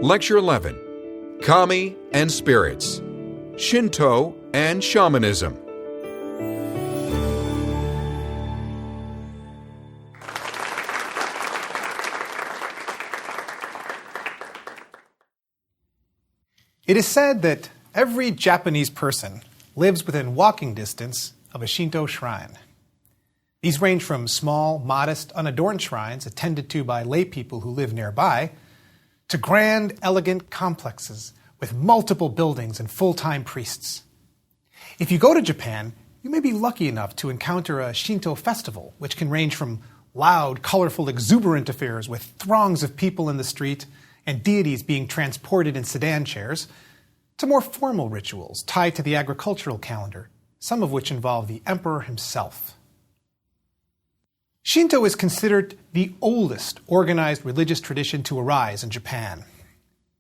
Lecture 11, Kami and Spirits, Shinto and Shamanism. It is said that every Japanese person lives within walking distance of a Shinto shrine. These range from small, modest, unadorned shrines attended to by lay people who live nearby, to grand, elegant complexes with multiple buildings and full-time priests. If you go to Japan, you may be lucky enough to encounter a Shinto festival, which can range from loud, colorful, exuberant affairs with throngs of people in the street and deities being transported in sedan chairs, to more formal rituals tied to the agricultural calendar, some of which involve the emperor himself. Shinto is considered the oldest organized religious tradition to arise in Japan.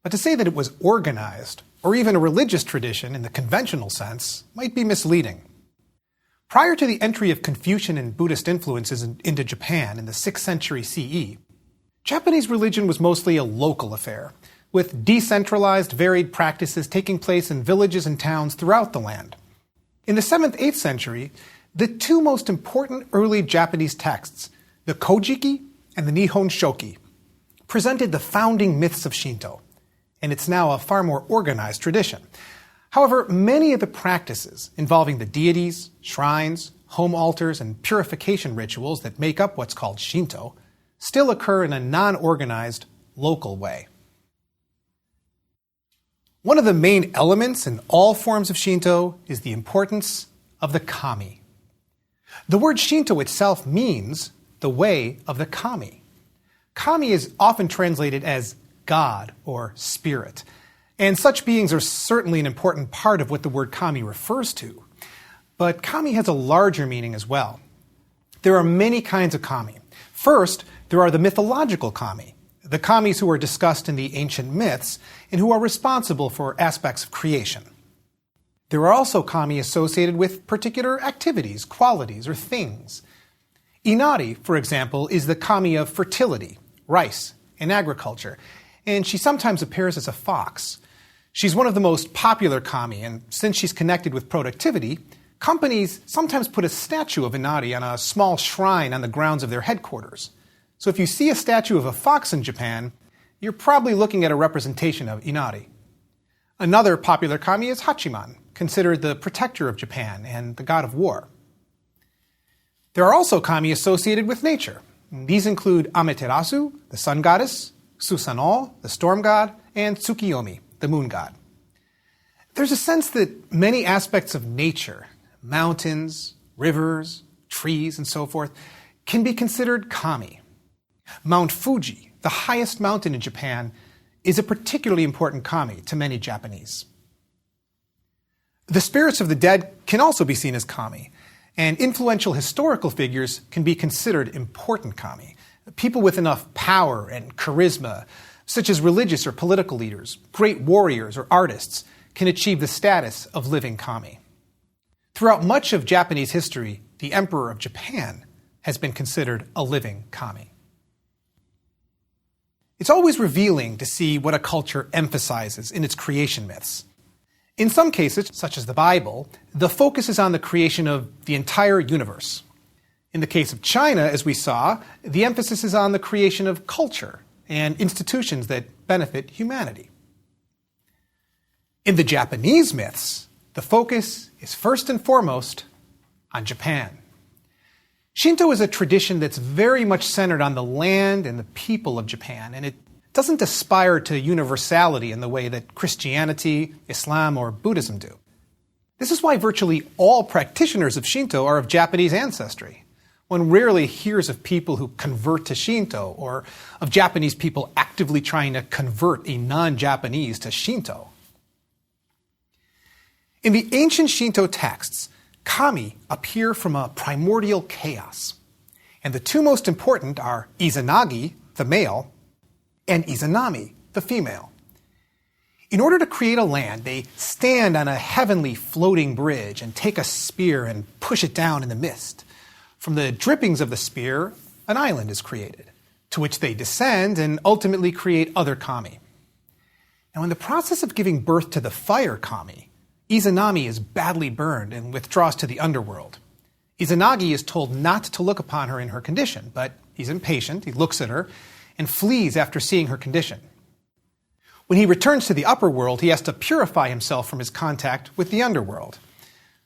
But to say that it was organized, or even a religious tradition in the conventional sense, might be misleading. Prior to the entry of Confucian and Buddhist influences into Japan in the 6th century CE, Japanese religion was mostly a local affair, with decentralized, varied practices taking place in villages and towns throughout the land. In the 7th, 8th century, the two most important early Japanese texts, the Kojiki and the Nihon Shoki, presented the founding myths of Shinto, and it's now a far more organized tradition. However, many of the practices involving the deities, shrines, home altars, and purification rituals that make up what's called Shinto still occur in a non-organized, local way. One of the main elements in all forms of Shinto is the importance of the kami. The word Shinto itself means the way of the kami. Kami is often translated as God or spirit, and such beings are certainly an important part of what the word kami refers to. But kami has a larger meaning as well. There are many kinds of kami. First, there are the mythological kami, the kamis who are discussed in the ancient myths and who are responsible for aspects of creation. There are also kami associated with particular activities, qualities, or things. Inari, for example, is the kami of fertility, rice, and agriculture, and she sometimes appears as a fox. She's one of the most popular kami, and since she's connected with productivity, companies sometimes put a statue of Inari on a small shrine on the grounds of their headquarters. So if you see a statue of a fox in Japan, you're probably looking at a representation of Inari. Another popular kami is Hachiman, considered the protector of Japan and the god of war. There are also kami associated with nature. These include Amaterasu, the sun goddess, Susanoo, the storm god, and Tsukiyomi, the moon god. There's a sense that many aspects of nature, mountains, rivers, trees, and so forth, can be considered kami. Mount Fuji, the highest mountain in Japan, is a particularly important kami to many Japanese. The spirits of the dead can also be seen as kami, and influential historical figures can be considered important kami. People with enough power and charisma, such as religious or political leaders, great warriors or artists, can achieve the status of living kami. Throughout much of Japanese history, the Emperor of Japan has been considered a living kami. It's always revealing to see what a culture emphasizes in its creation myths. In some cases, such as the Bible, the focus is on the creation of the entire universe. In the case of China, as we saw, the emphasis is on the creation of culture and institutions that benefit humanity. In the Japanese myths, the focus is first and foremost on Japan. Shinto is a tradition that's very much centered on the land and the people of Japan, and it doesn't aspire to universality in the way that Christianity, Islam, or Buddhism do. This is why virtually all practitioners of Shinto are of Japanese ancestry. One rarely hears of people who convert to Shinto or of Japanese people actively trying to convert a non-Japanese to Shinto. In the ancient Shinto texts, kami appear from a primordial chaos, and the two most important are Izanagi, the male, and Izanami, the female. In order to create a land, they stand on a heavenly floating bridge and take a spear and push it down in the mist. From the drippings of the spear, an island is created, to which they descend and ultimately create other kami. Now, in the process of giving birth to the fire kami, Izanami is badly burned and withdraws to the underworld. Izanagi is told not to look upon her in her condition, but he's impatient, he looks at her, and flees after seeing her condition. When he returns to the upper world, he has to purify himself from his contact with the underworld.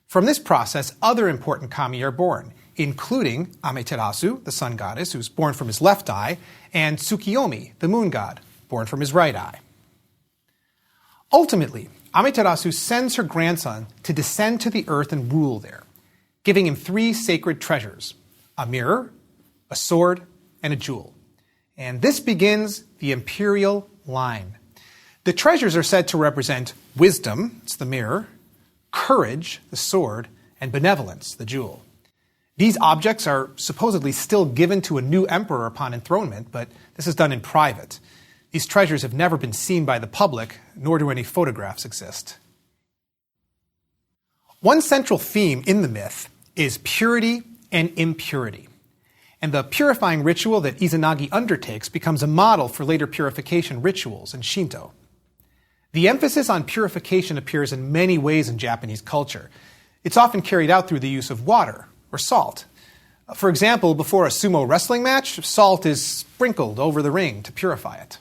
From this process, other important kami are born, including Amaterasu, the sun goddess, who's born from his left eye, and Tsukiyomi, the moon god, born from his right eye. Ultimately, Amaterasu sends her grandson to descend to the earth and rule there, giving him 3 sacred treasures: a mirror, a sword, and a jewel. And this begins the imperial line. The treasures are said to represent wisdom, it's the mirror, courage, the sword, and benevolence, the jewel. These objects are supposedly still given to a new emperor upon enthronement, but this is done in private. These treasures have never been seen by the public, nor do any photographs exist. One central theme in the myth is purity and impurity. And the purifying ritual that Izanagi undertakes becomes a model for later purification rituals in Shinto. The emphasis on purification appears in many ways in Japanese culture. It's often carried out through the use of water or salt. For example, before a sumo wrestling match, salt is sprinkled over the ring to purify it.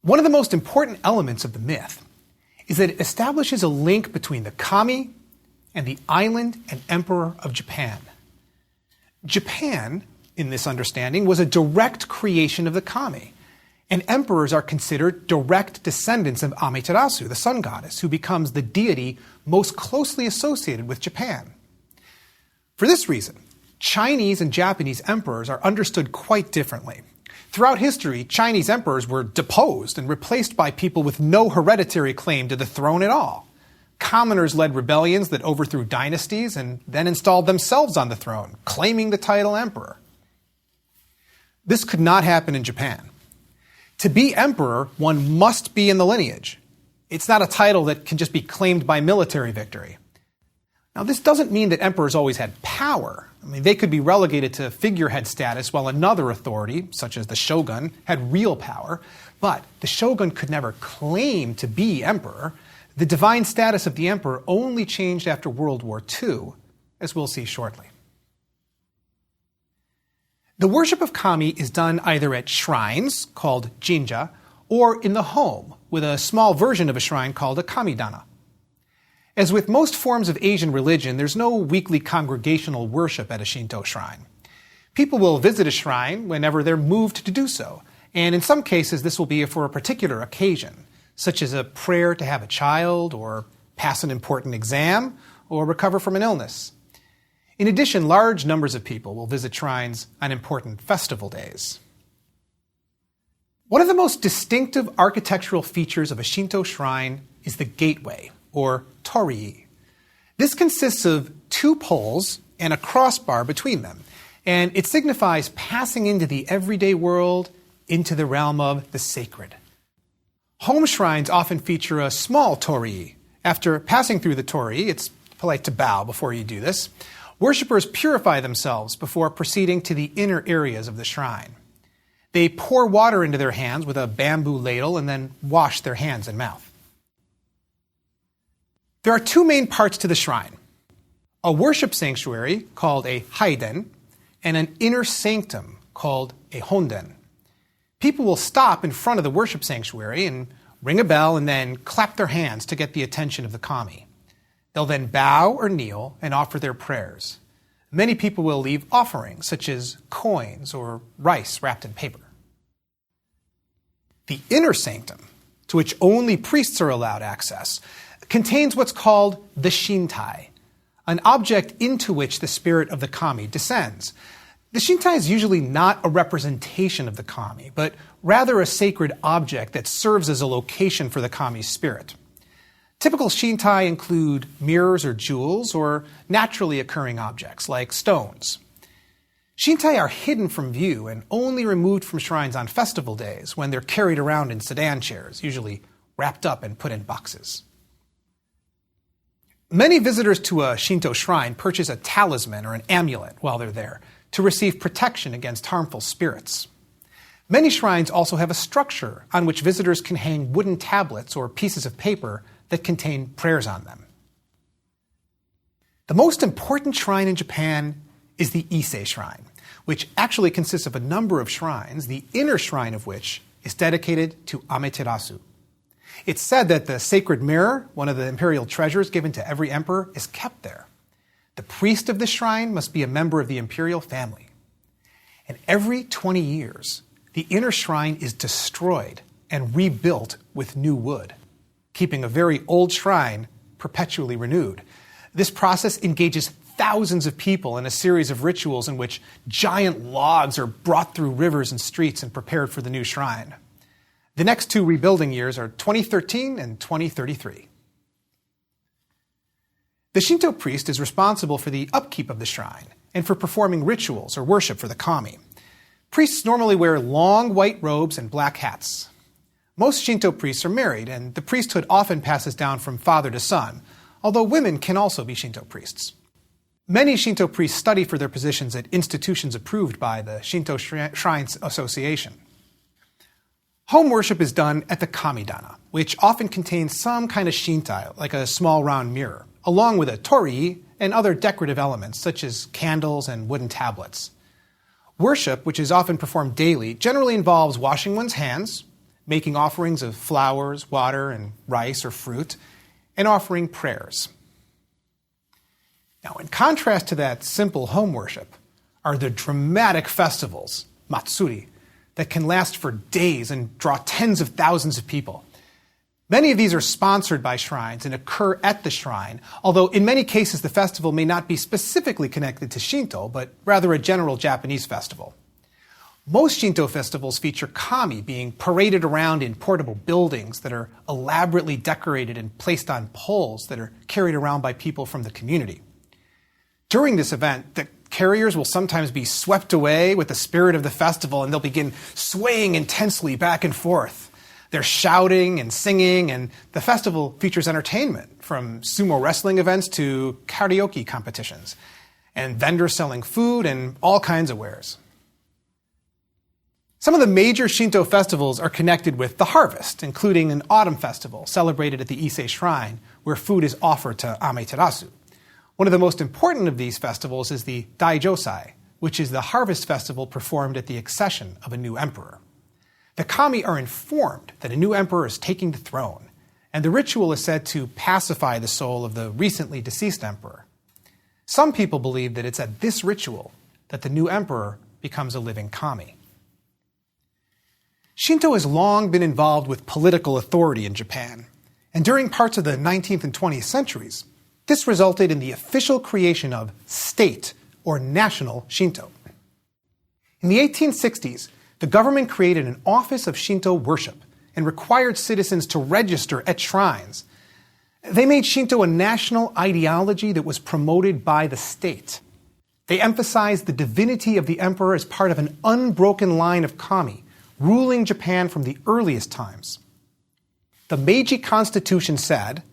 One of the most important elements of the myth is that it establishes a link between the kami and the island and emperor of Japan. Japan, in this understanding, was a direct creation of the kami, and emperors are considered direct descendants of Amaterasu, the sun goddess, who becomes the deity most closely associated with Japan. For this reason, Chinese and Japanese emperors are understood quite differently. Throughout history, Chinese emperors were deposed and replaced by people with no hereditary claim to the throne at all. Commoners led rebellions that overthrew dynasties and then installed themselves on the throne, claiming the title emperor. This could not happen in Japan. To be emperor, one must be in the lineage. It's not a title that can just be claimed by military victory. Now, this doesn't mean that emperors always had power. They could be relegated to figurehead status while another authority, such as the shogun, had real power. But the shogun could never claim to be emperor. The divine status of the emperor only changed after World War II, as we'll see shortly. The worship of kami is done either at shrines, called jinja, or in the home, with a small version of a shrine called a kamidana. As with most forms of Asian religion, there's no weekly congregational worship at a Shinto shrine. People will visit a shrine whenever they're moved to do so, and in some cases this will be for a particular occasion, such as a prayer to have a child, or pass an important exam, or recover from an illness. In addition, large numbers of people will visit shrines on important festival days. One of the most distinctive architectural features of a Shinto shrine is the gateway, or torii. This consists of 2 poles and a crossbar between them, and it signifies passing into the everyday world, into the realm of the sacred. Home shrines often feature a small torii. After passing through the torii, it's polite to bow before you do this. Worshippers purify themselves before proceeding to the inner areas of the shrine. They pour water into their hands with a bamboo ladle and then wash their hands and mouth. There are 2 main parts to the shrine: a worship sanctuary called a haiden, and an inner sanctum called a honden. People will stop in front of the worship sanctuary and ring a bell and then clap their hands to get the attention of the kami. They'll then bow or kneel and offer their prayers. Many people will leave offerings, such as coins or rice wrapped in paper. The inner sanctum, to which only priests are allowed access, contains what's called the shintai, an object into which the spirit of the kami descends. The shintai is usually not a representation of the kami, but rather a sacred object that serves as a location for the kami's spirit. Typical shintai include mirrors or jewels, or naturally occurring objects like stones. Shintai are hidden from view and only removed from shrines on festival days when they're carried around in sedan chairs, usually wrapped up and put in boxes. Many visitors to a Shinto shrine purchase a talisman or an amulet while they're there to receive protection against harmful spirits. Many shrines also have a structure on which visitors can hang wooden tablets or pieces of paper that contain prayers on them. The most important shrine in Japan is the Ise Shrine, which actually consists of a number of shrines, the inner shrine of which is dedicated to Amaterasu. It's said that the sacred mirror, one of the imperial treasures given to every emperor, is kept there. The priest of the shrine must be a member of the imperial family. And every 20 years, the inner shrine is destroyed and rebuilt with new wood, keeping a very old shrine perpetually renewed. This process engages thousands of people in a series of rituals in which giant logs are brought through rivers and streets and prepared for the new shrine. The next two rebuilding years are 2013 and 2033. The Shinto priest is responsible for the upkeep of the shrine and for performing rituals or worship for the kami. Priests normally wear long white robes and black hats. Most Shinto priests are married, and the priesthood often passes down from father to son, although women can also be Shinto priests. Many Shinto priests study for their positions at institutions approved by the Shinto Shrines Association. Home worship is done at the kamidana, which often contains some kind of shintai, like a small round mirror, along with a torii and other decorative elements such as candles and wooden tablets. Worship, which is often performed daily, generally involves washing one's hands, making offerings of flowers, water, and rice or fruit, and offering prayers. Now, in contrast to that simple home worship are the dramatic festivals, matsuri, that can last for days and draw tens of thousands of people. Many of these are sponsored by shrines and occur at the shrine, although in many cases the festival may not be specifically connected to Shinto, but rather a general Japanese festival. Most Shinto festivals feature kami being paraded around in portable buildings that are elaborately decorated and placed on poles that are carried around by people from the community. During this event, the carriers will sometimes be swept away with the spirit of the festival, and they'll begin swaying intensely back and forth. They're shouting and singing, and the festival features entertainment, from sumo wrestling events to karaoke competitions, and vendors selling food and all kinds of wares. Some of the major Shinto festivals are connected with the harvest, including an autumn festival celebrated at the Ise Shrine, where food is offered to Amaterasu. One of the most important of these festivals is the Daijosai, which is the harvest festival performed at the accession of a new emperor. The kami are informed that a new emperor is taking the throne, and the ritual is said to pacify the soul of the recently deceased emperor. Some people believe that it's at this ritual that the new emperor becomes a living kami. Shinto has long been involved with political authority in Japan, and during parts of the 19th and 20th centuries, this resulted in the official creation of state or national Shinto. In the 1860s, the government created an office of Shinto worship and required citizens to register at shrines. They made Shinto a national ideology that was promoted by the state. They emphasized the divinity of the emperor as part of an unbroken line of kami, ruling Japan from the earliest times. The Meiji Constitution said,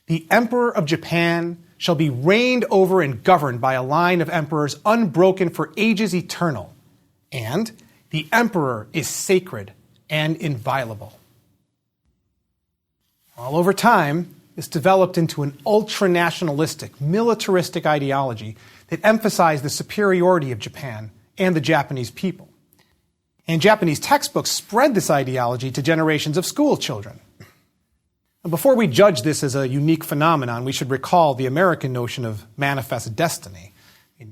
"The Emperor of Japan shall be reigned over and governed by a line of emperors unbroken for ages eternal, and the emperor is sacred and inviolable." All over time, this developed into an ultra-nationalistic, militaristic ideology that emphasized the superiority of Japan and the Japanese people. And Japanese textbooks spread this ideology to generations of school children. Before we judge this as a unique phenomenon, we should recall the American notion of manifest destiny.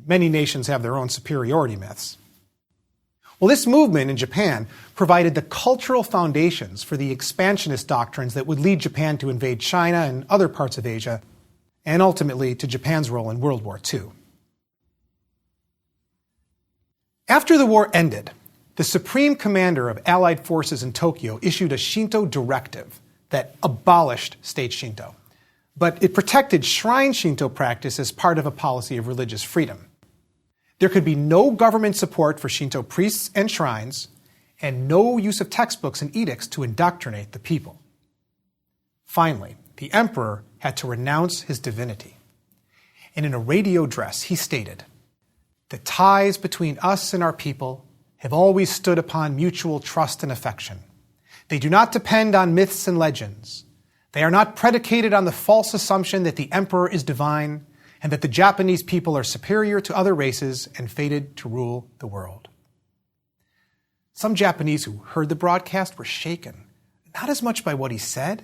Many nations have their own superiority myths. Well, this movement in Japan provided the cultural foundations for the expansionist doctrines that would lead Japan to invade China and other parts of Asia, and ultimately to Japan's role in World War II. After the war ended, the Supreme Commander of Allied forces in Tokyo issued a Shinto directive that abolished state Shinto, but it protected shrine Shinto practice as part of a policy of religious freedom. There could be no government support for Shinto priests and shrines, and no use of textbooks and edicts to indoctrinate the people. Finally, the emperor had to renounce his divinity. And in a radio address, he stated, "The ties between us and our people have always stood upon mutual trust and affection. They do not depend on myths and legends. They are not predicated on the false assumption that the emperor is divine and that the Japanese people are superior to other races and fated to rule the world. Some Japanese who heard the broadcast were shaken, not as much by what he said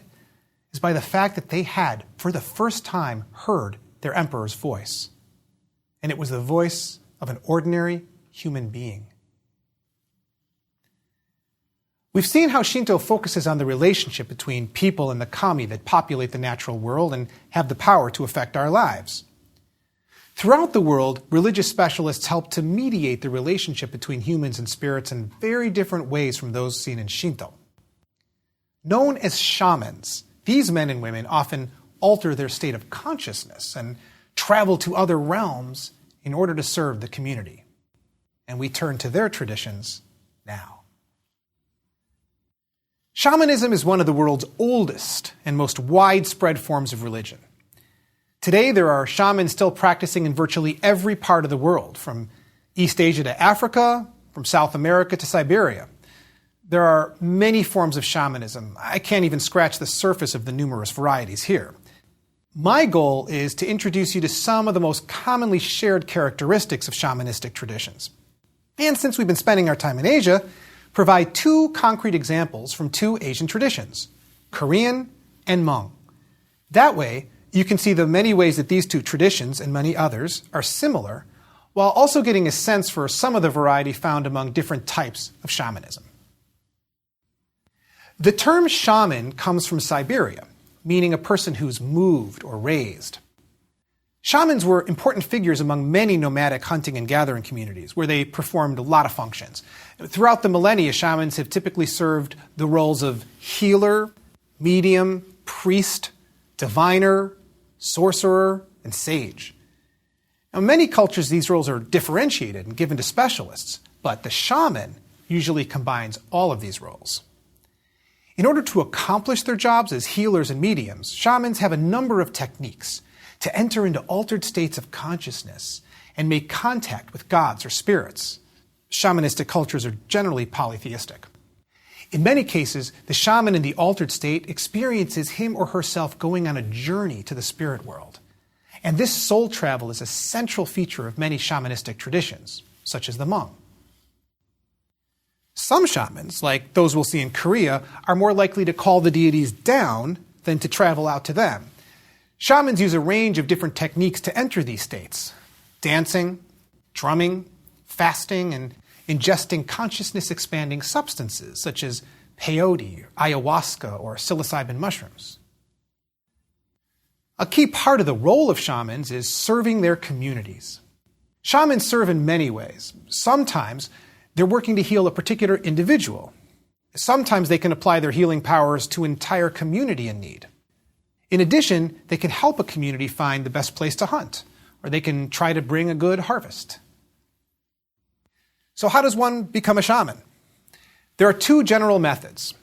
as by the fact that they had, for the first time, heard their emperor's voice. And it was the voice of an ordinary human being. We've seen how Shinto focuses on the relationship between people and the kami that populate the natural world and have the power to affect our lives. Throughout the world, religious specialists help to mediate the relationship between humans and spirits in very different ways from those seen in Shinto. Known as shamans, these men and women often alter their state of consciousness and travel to other realms in order to serve the community. And we turn to their traditions now. Shamanism is one of the world's oldest and most widespread forms of religion. Today, there are shamans still practicing in virtually every part of the world, from East Asia to Africa, from South America to Siberia. There are many forms of shamanism. I can't even scratch the surface of the numerous varieties here. My goal is to introduce you to some of the most commonly shared characteristics of shamanistic traditions. And since we've been spending our time in Asia, provide two concrete examples from two Asian traditions, Korean and Hmong. That way, you can see the many ways that these two traditions and many others are similar, while also getting a sense for some of the variety found among different types of shamanism. The term shaman comes from Siberia, meaning a person who's moved or raised. Shamans were important figures among many nomadic hunting and gathering communities, where they performed a lot of functions. Throughout the millennia, shamans have typically served the roles of healer, medium, priest, diviner, sorcerer, and sage. Now, in many cultures, these roles are differentiated and given to specialists, but the shaman usually combines all of these roles. In order to accomplish their jobs as healers and mediums, shamans have a number of techniques to enter into altered states of consciousness and make contact with gods or spirits. Shamanistic cultures are generally polytheistic. In many cases, the shaman in the altered state experiences him or herself going on a journey to the spirit world. And this soul travel is a central feature of many shamanistic traditions, such as the Hmong. Some shamans, like those we'll see in Korea, are more likely to call the deities down than to travel out to them. Shamans use a range of different techniques to enter these states: dancing, drumming, fasting, and ingesting consciousness-expanding substances such as peyote, ayahuasca, or psilocybin mushrooms. A key part of the role of shamans is serving their communities. Shamans serve in many ways. Sometimes they're working to heal a particular individual. Sometimes they can apply their healing powers to an entire community in need. In addition, they can help a community find the best place to hunt, or they can try to bring a good harvest. So how does one become a shaman? There are two general methods.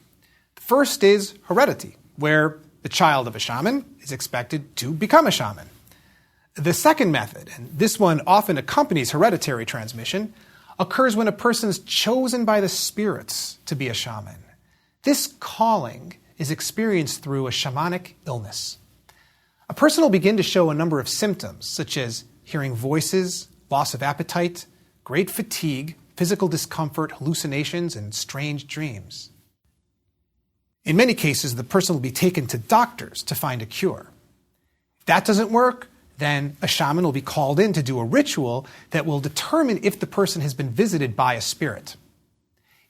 The first is heredity, where the child of a shaman is expected to become a shaman. The second method, and this one often accompanies hereditary transmission, occurs when a person is chosen by the spirits to be a shaman. This calling is experienced through a shamanic illness. A person will begin to show a number of symptoms, such as hearing voices, loss of appetite, great fatigue, physical discomfort, hallucinations, and strange dreams. In many cases, the person will be taken to doctors to find a cure. If that doesn't work, then a shaman will be called in to do a ritual that will determine if the person has been visited by a spirit.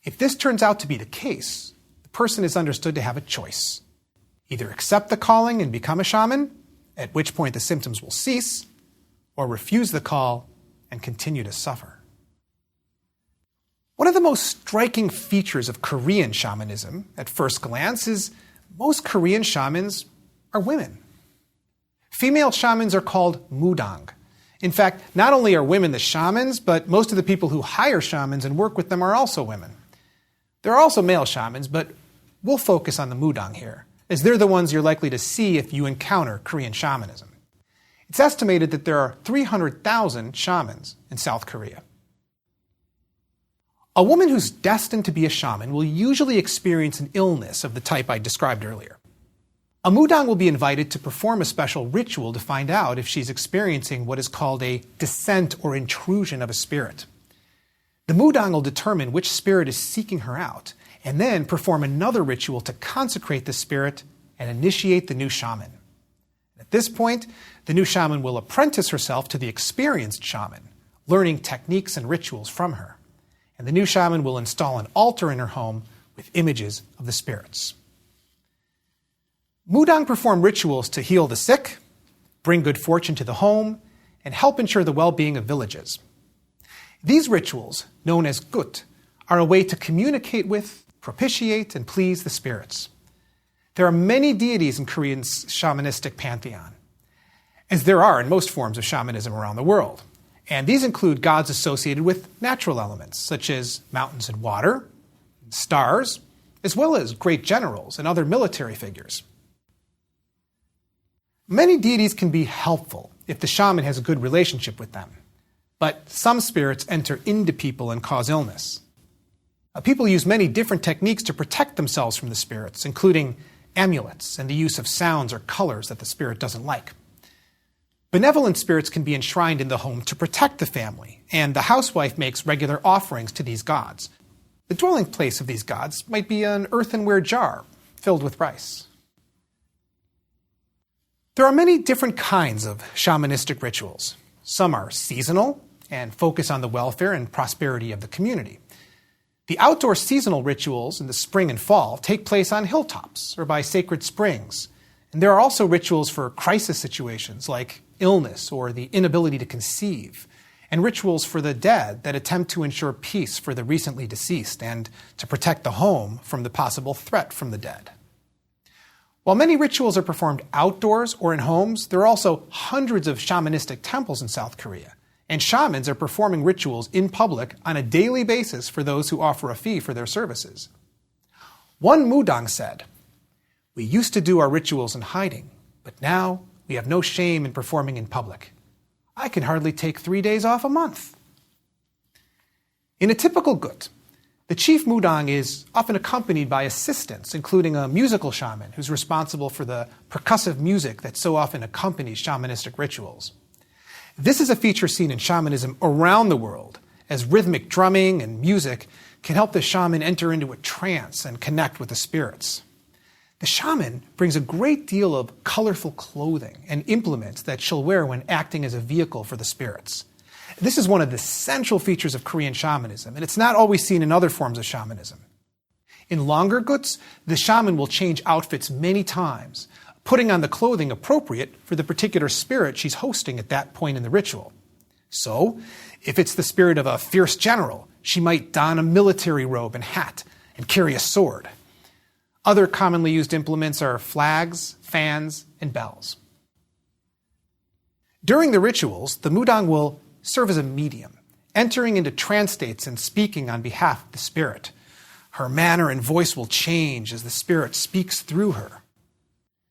If this turns out to be the case, the person is understood to have a choice. Either accept the calling and become a shaman, at which point the symptoms will cease, or refuse the call and continue to suffer. One of the most striking features of Korean shamanism, at first glance, is most Korean shamans are women. Female shamans are called mudang. In fact, not only are women the shamans, but most of the people who hire shamans and work with them are also women. There are also male shamans, but we'll focus on the mudang here, as they're the ones you're likely to see if you encounter Korean shamanism. It's estimated that there are 300,000 shamans in South Korea. A woman who's destined to be a shaman will usually experience an illness of the type I described earlier. A mudang will be invited to perform a special ritual to find out if she's experiencing what is called a descent or intrusion of a spirit. The mudang will determine which spirit is seeking her out, and then perform another ritual to consecrate the spirit and initiate the new shaman. At this point, the new shaman will apprentice herself to the experienced shaman, learning techniques and rituals from her. And the new shaman will install an altar in her home with images of the spirits. Mudang perform rituals to heal the sick, bring good fortune to the home, and help ensure the well-being of villages. These rituals, known as gut, are a way to communicate with, propitiate, and please the spirits. There are many deities in Korean's shamanistic pantheon, as there are in most forms of shamanism around the world. And these include gods associated with natural elements, such as mountains and water, stars, as well as great generals and other military figures. Many deities can be helpful if the shaman has a good relationship with them, but some spirits enter into people and cause illness. People use many different techniques to protect themselves from the spirits, including amulets and the use of sounds or colors that the spirit doesn't like. Benevolent spirits can be enshrined in the home to protect the family, and the housewife makes regular offerings to these gods. The dwelling place of these gods might be an earthenware jar filled with rice. There are many different kinds of shamanistic rituals. Some are seasonal and focus on the welfare and prosperity of the community. The outdoor seasonal rituals in the spring and fall take place on hilltops or by sacred springs. And there are also rituals for crisis situations like illness or the inability to conceive, and rituals for the dead that attempt to ensure peace for the recently deceased and to protect the home from the possible threat from the dead. While many rituals are performed outdoors or in homes, there are also hundreds of shamanistic temples in South Korea, and shamans are performing rituals in public on a daily basis for those who offer a fee for their services. One mudang said, "We used to do our rituals in hiding, but now we have no shame in performing in public. I can hardly take 3 days off a month." In a typical gut, the chief mudang is often accompanied by assistants, including a musical shaman who's responsible for the percussive music that so often accompanies shamanistic rituals. This is a feature seen in shamanism around the world, as rhythmic drumming and music can help the shaman enter into a trance and connect with the spirits. The shaman brings a great deal of colorful clothing and implements that she'll wear when acting as a vehicle for the spirits. This is one of the central features of Korean shamanism, and it's not always seen in other forms of shamanism. In longer guts, the shaman will change outfits many times, putting on the clothing appropriate for the particular spirit she's hosting at that point in the ritual. So, if it's the spirit of a fierce general, she might don a military robe and hat and carry a sword. Other commonly used implements are flags, fans, and bells. During the rituals, the mudang will serve as a medium, entering into trance states and speaking on behalf of the spirit. Her manner and voice will change as the spirit speaks through her.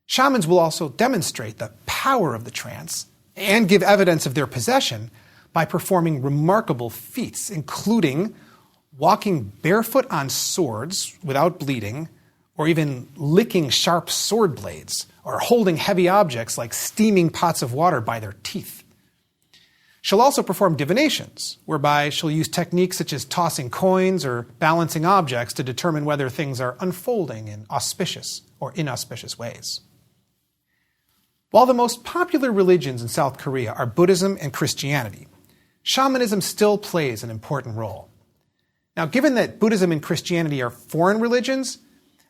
Shamans will also demonstrate the power of the trance and give evidence of their possession by performing remarkable feats, including walking barefoot on swords without bleeding, or even licking sharp sword blades, or holding heavy objects like steaming pots of water by their teeth. She'll also perform divinations, whereby she'll use techniques such as tossing coins or balancing objects to determine whether things are unfolding in auspicious or inauspicious ways. While the most popular religions in South Korea are Buddhism and Christianity, shamanism still plays an important role. Now, given that Buddhism and Christianity are foreign religions,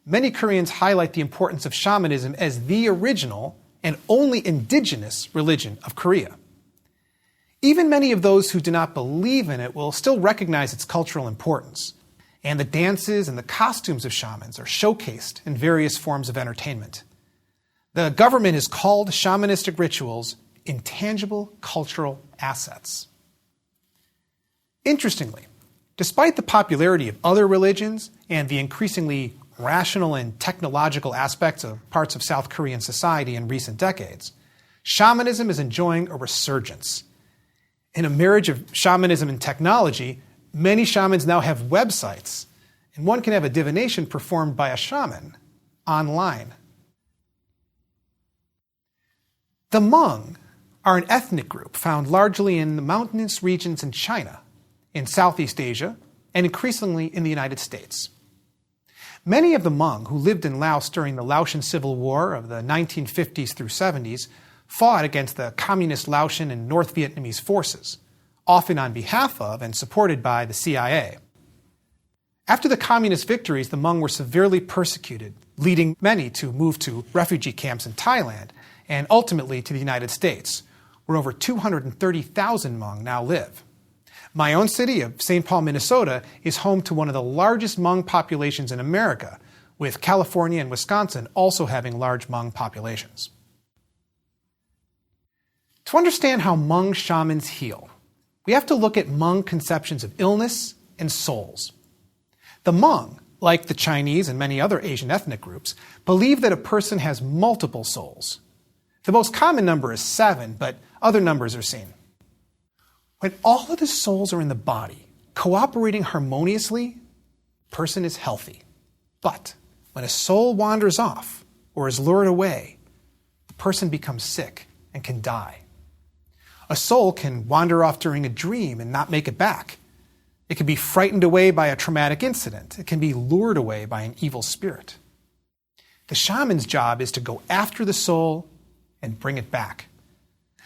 many Koreans highlight the importance of shamanism as the original and only indigenous religion of Korea. Even many of those who do not believe in it will still recognize its cultural importance, and the dances and the costumes of shamans are showcased in various forms of entertainment. The government has called shamanistic rituals intangible cultural assets. Interestingly, despite the popularity of other religions and the increasingly rational and technological aspects of parts of South Korean society in recent decades, shamanism is enjoying a resurgence. In a marriage of shamanism and technology, many shamans now have websites, and one can have a divination performed by a shaman online. The Hmong are an ethnic group found largely in the mountainous regions in China, in Southeast Asia, and increasingly in the United States. Many of the Hmong who lived in Laos during the Laotian Civil War of the 1950s through 70s fought against the communist Laotian and North Vietnamese forces, often on behalf of and supported by the CIA. After the communist victories, the Hmong were severely persecuted, leading many to move to refugee camps in Thailand and ultimately to the United States, where over 230,000 Hmong now live. My own city of St. Paul, Minnesota, is home to one of the largest Hmong populations in America, with California and Wisconsin also having large Hmong populations. To understand how Hmong shamans heal, we have to look at Hmong conceptions of illness and souls. The Hmong, like the Chinese and many other Asian ethnic groups, believe that a person has multiple souls. The most common number is 7, but other numbers are seen. When all of the souls are in the body, cooperating harmoniously, the person is healthy. But when a soul wanders off or is lured away, the person becomes sick and can die. A soul can wander off during a dream and not make it back. It can be frightened away by a traumatic incident. It can be lured away by an evil spirit. The shaman's job is to go after the soul and bring it back.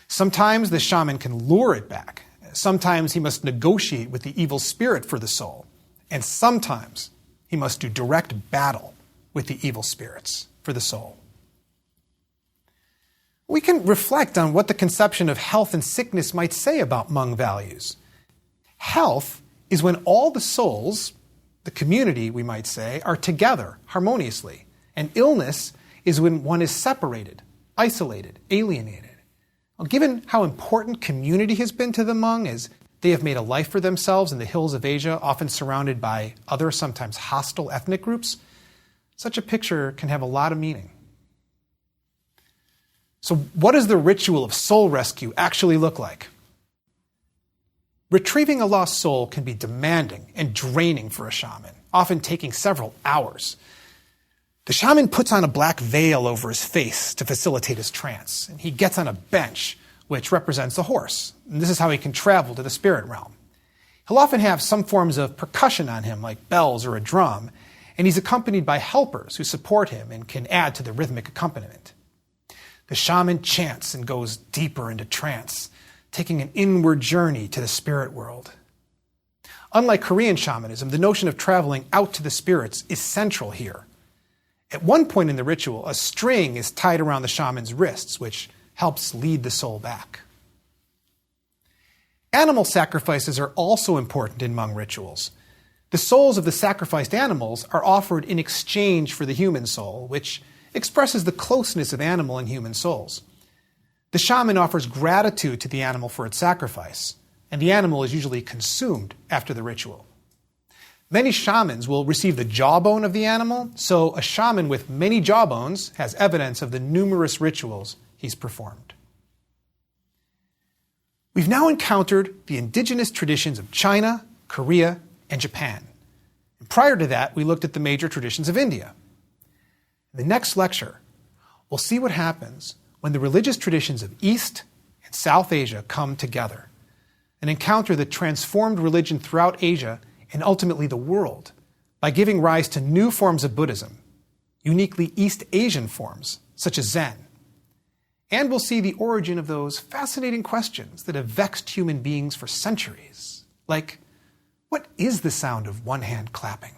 Sometimes the shaman can lure it back. Sometimes he must negotiate with the evil spirit for the soul. And sometimes he must do direct battle with the evil spirits for the soul. We can reflect on what the conception of health and sickness might say about Hmong values. Health is when all the souls, the community we might say, are together harmoniously. And illness is when one is separated, isolated, alienated. Well, given how important community has been to the Hmong, as they have made a life for themselves in the hills of Asia, often surrounded by other, sometimes hostile ethnic groups, such a picture can have a lot of meaning. So what does the ritual of soul rescue actually look like? Retrieving a lost soul can be demanding and draining for a shaman, often taking several hours. The shaman puts on a black veil over his face to facilitate his trance, and he gets on a bench, which represents a horse. And this is how he can travel to the spirit realm. He'll often have some forms of percussion on him, like bells or a drum, and he's accompanied by helpers who support him and can add to the rhythmic accompaniment. The shaman chants and goes deeper into trance, taking an inward journey to the spirit world. Unlike Korean shamanism, the notion of traveling out to the spirits is central here. At one point in the ritual, a string is tied around the shaman's wrists, which helps lead the soul back. Animal sacrifices are also important in Hmong rituals. The souls of the sacrificed animals are offered in exchange for the human soul, which expresses the closeness of animal and human souls. The shaman offers gratitude to the animal for its sacrifice, and the animal is usually consumed after the ritual. Many shamans will receive the jawbone of the animal, so a shaman with many jawbones has evidence of the numerous rituals he's performed. We've now encountered the indigenous traditions of China, Korea, and Japan. And prior to that, we looked at the major traditions of India. In the next lecture, we'll see what happens when the religious traditions of East and South Asia come together and encounter the transformed religion throughout Asia and ultimately the world by giving rise to new forms of Buddhism, uniquely East Asian forms such as Zen. And we'll see the origin of those fascinating questions that have vexed human beings for centuries, like, what is the sound of one hand clapping?